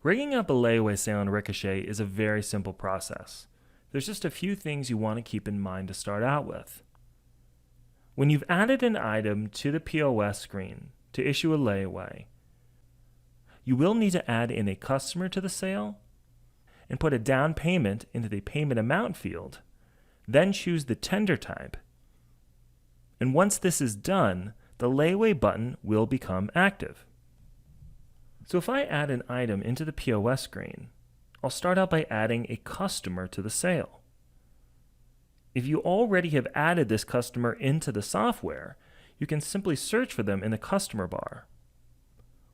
Rigging up a layaway sale in Ricochet is a very simple process. There's just a few things you want to keep in mind to start out with. When you've added an item to the POS screen to issue a layaway, you will need to add in a customer to the sale and put a down payment into the payment amount field, then choose the tender type. And once this is done, the layaway button will become active. So if I add an item into the POS screen, I'll start out by adding a customer to the sale. If you already have added this customer into the software, you can simply search for them in the customer bar.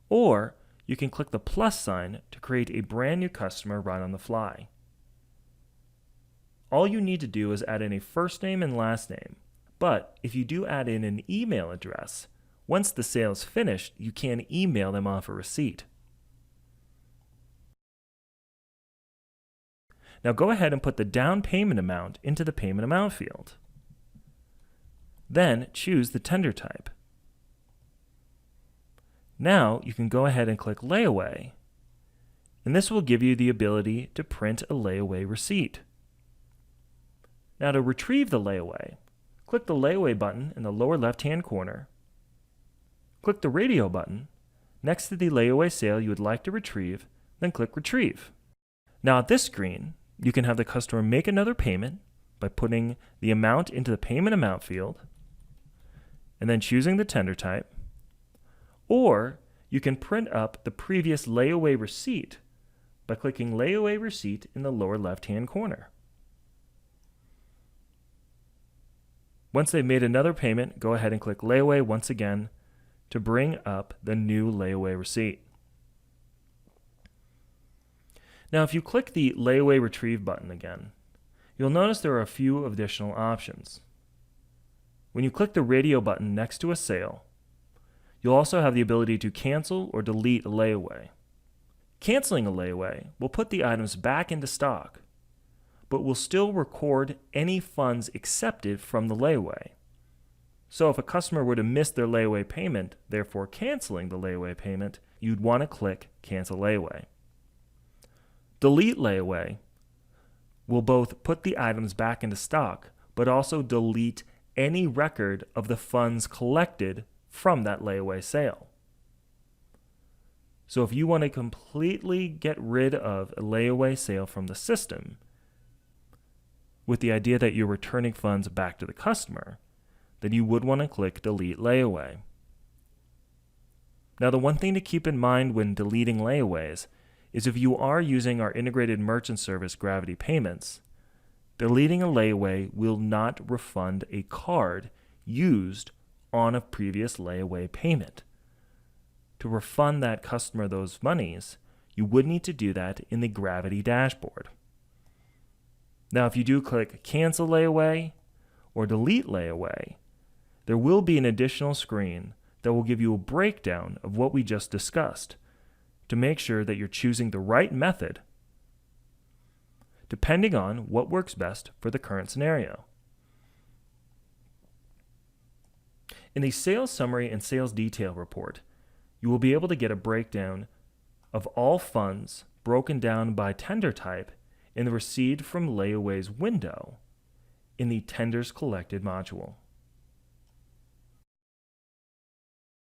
Or you can click the plus sign to create a brand new customer right on the fly. All you need to do is add in a first name and last name, but if you do add in an email address, once the sale is finished, you can email them off a receipt. Now go ahead and put the down payment amount into the payment amount field. Then choose the tender type. Now you can go ahead and click Layaway, and this will give you the ability to print a layaway receipt. Now to retrieve the layaway, click the Layaway button in the lower left-hand corner. Click the radio button next to the layaway sale you would like to retrieve, then click Retrieve. Now at this screen, you can have the customer make another payment by putting the amount into the payment amount field and then choosing the tender type, or you can print up the previous layaway receipt by clicking Layaway Receipt in the lower left-hand corner. Once they've made another payment, go ahead and click Layaway once again to bring up the new layaway receipt. Now if you click the Layaway Retrieve button again, you'll notice there are a few additional options. When you click the radio button next to a sale, you'll also have the ability to cancel or delete a layaway. Canceling a layaway will put the items back into stock, but will still record any funds accepted from the layaway. So if a customer were to miss their layaway payment, therefore canceling the layaway payment, you'd want to click Cancel Layaway. Delete Layaway will both put the items back into stock, but also delete any record of the funds collected from that layaway sale. So if you want to completely get rid of a layaway sale from the system, with the idea that you're returning funds back to the customer, then you would want to click Delete Layaway. Now the one thing to keep in mind when deleting layaways is if you are using our integrated merchant service Gravity Payments, deleting a layaway will not refund a card used on a previous layaway payment. To refund that customer those monies, you would need to do that in the Gravity dashboard. Now if you do click Cancel Layaway or Delete Layaway, there will be an additional screen that will give you a breakdown of what we just discussed to make sure that you're choosing the right method depending on what works best for the current scenario. In the Sales Summary and Sales Detail Report, you will be able to get a breakdown of all funds broken down by tender type in the Received from Layaways window in the Tenders Collected module.